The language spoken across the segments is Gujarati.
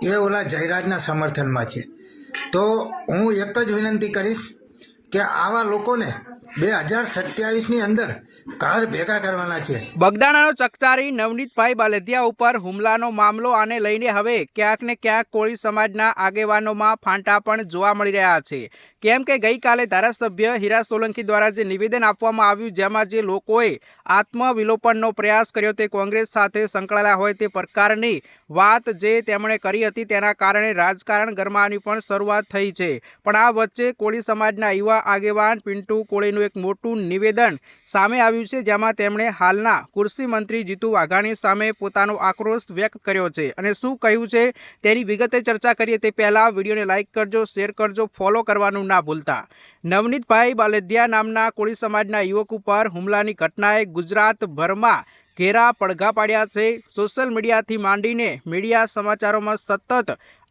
એ ઓલા જયરાજના સમર્થનમાં છે। તો હું એક જ વિનંતી કરીશ કે આવા લોકોને 2027ની અંદર ઘર ભેગા કરવાના છે। બગદાણાનો ચકચારી નવનીતભાઈ બાલદિયા ઉપર હુમલાનો મામલો આને લઈને હવે ક્યાંક ને ક્યાંક કોળી સમાજના આગેવાનોમાં ફાંટા પણ જોવા મળી રહ્યા છે। કેમ કે ગઈકાલે ધારાસભ્ય હીરા સોલંકી દ્વારા જે નિવેદન આપવામાં આવ્યું, જેમાં જે લોકોએ આત્મવિલોપનનો પ્રયાસ કર્યો તે કોંગ્રેસ સાથે સંકળાયેલા હોય તે પ્રકારની વાત જે તેમણે કરી હતી, તેના કારણે રાજકારણ ગરમાવાની પણ શરૂઆત થઈ છે। પણ આ વચ્ચે કોળી સમાજના યુવા આગેવાન પિન્ટુ કોળીનું એક મોટું નિવેદન સામે આવ્યું છે, જેમાં તેમણે હાલના કૃષિ મંત્રી જીતુ વાઘાણી સામે પોતાનો આક્રોશ વ્યક્ત કર્યો છે। અને શું કહ્યું છે તેની વિગતે ચર્ચા કરીએ તે પહેલા વિડીયોને લાઇક કરજો, શેર કરજો, ફોલો કરવાનું ના ભૂલતા। નવનીતભાઈ બાલદિયા નામના કોળી સમાજના યુવક ઉપર હુમલાની ઘટનાએ ગુજરાતભરમાં ઘેરા પડઘા પાડ્યા છે। સોશિયલ મીડિયાથી માંડીને મીડિયા સમાચારોમાં સતત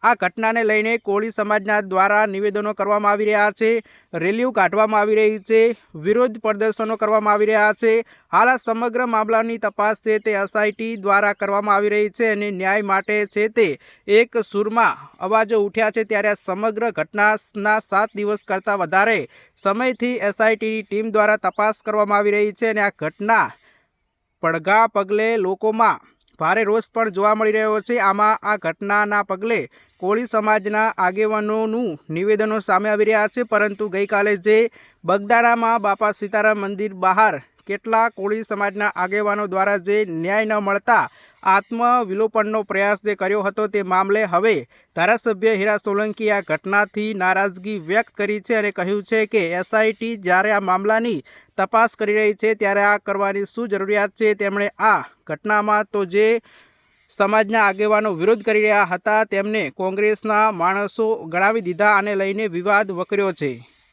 આ ઘટનાને લઈને કોળી સમાજના દ્વારા નિવેદનો કરવામાં આવી રહ્યા છે, રેલીઓ કાઢવામાં આવી રહી છે, વિરોધ પ્રદર્શનો કરવામાં આવી રહ્યા છે। હાલ આ સમગ્ર મામલાની તપાસ છે તે એસઆઈટી દ્વારા કરવામાં આવી રહી છે અને ન્યાય માટે છે તે એક સૂરમાં અવાજો ઉઠ્યા છે। ત્યારે આ સમગ્ર ઘટનાના 7 દિવસ કરતાં વધારે સમયથી એસઆઈટીની ટીમ દ્વારા તપાસ કરવામાં આવી રહી છે અને આ ઘટના પડઘા પગલે લોકોમાં ભારે રોષ પણ જોવા મળી રહ્યો છે। આમાં આ ઘટનાના પગલે કોળી સમાજના આગેવાનોનું નિવેદનો સામે આવી રહ્યા છે, પરંતુ ગઈકાલે જે બગદાણામાં બાપા સીતારામ મંદિર બહાર કેટલાક કોળી સમાજના આગેવાનો દ્વારા જે ન્યાય ન મળતા આત્મવિલોપનનો પ્રયાસ જે કર્યો હતો તે મામલે હવે ધારાસભ્ય હીરા સોલંકીએ આ ઘટનાથી નારાજગી વ્યક્ત કરી છે અને કહ્યું છે કે એસઆઈટી જ્યારે આ મામલાની તપાસ કરી રહી છે ત્યારે આ કરવાની શું જરૂરિયાત છે। તેમણે આ ઘટનામાં તો જે સમાજના આગેવાનો વિરોધ કરી રહ્યા હતા તેમને કોંગ્રેસના માણસો ગણાવી દીધા અને લઈને વિવાદ વકર્યો છે।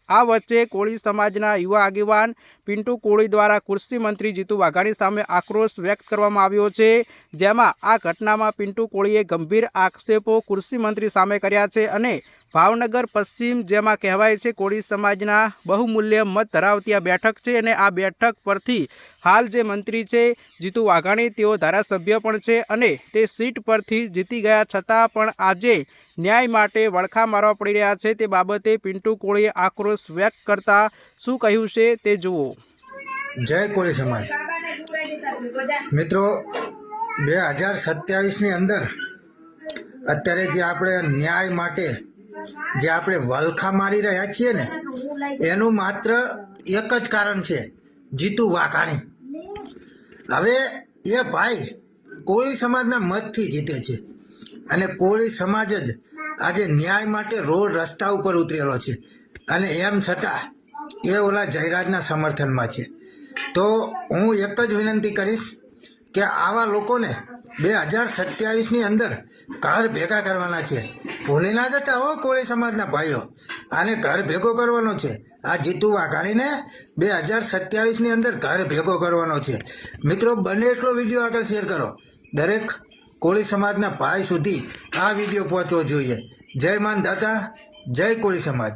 આ વચ્ચે કોળી સમાજના યુવા આગેવાન પિન્ટુ કોળી દ્વારા કૃષિ મંત્રી જીતુ વાઘાણી સામે આક્રોશ વ્યક્ત કરવામાં આવ્યો છે, જેમાં આ ઘટનામાં પિન્ટુ કોળીએ ગંભીર આક્ષેપો કૃષિ મંત્રી સામે કર્યા છે અને ભાવનગર પશ્ચિમ, જેમાં કહેવાય છે કોળી સમાજના બહુમૂલ્ય મત ધરાવતી આ બેઠક છે અને આ બેઠક પરથી હાલ જે મંત્રી છે જીતુ વાઘાણી તેઓ ધારાસભ્ય પણ છે અને તે સીટ પરથી જીતી ગયા છતાં પણ આજે ન્યાય માટે વળખા મારવા પડી રહ્યા છે। તે બાબતે પિન્ટુ કોળીએ આક્રોશ વ્યક્ત કરતા શું કહ્યું છે તે જુઓ। જય કોળી સમાજ મિત્રો, 2027ની અંદર અત્યારે જે આપણે ન્યાય માટે જે આપણે વલખા મારી રહ્યા છીએ ને, એનું માત્ર એક જ કારણ છે, જીતુ વાઘાણી। હવે એ ભાઈ કોળી સમાજના મતથી જીતે છે અને કોળી સમાજ જ આજે ન્યાય માટે રોડ રસ્તા ઉપર ઉતરેલો છે અને એમ છતાં એ ઓલા જયરાજના સમર્થનમાં છે। તો હું એક જ વિનંતી કરીશ કે આવા લોકોને 2027ની અંદર ઘર ભેગા કરવાના છે। ભૂલી ના જતા હો કોળી સમાજના ભાઈઓ, આને ઘર ભેગો કરવાનો છે। આ જીતુ વાઘાણીને 2027ની અંદર ઘર ભેગો કરવાનો છે। મિત્રો, બને એટલો વિડીયો આગળ શેર કરો, દરેક કોળી સમાજના ભાઈ સુધી આ વિડીયો પહોંચવો જોઈએ। જય માન દાતા, જય કોળી સમાજ।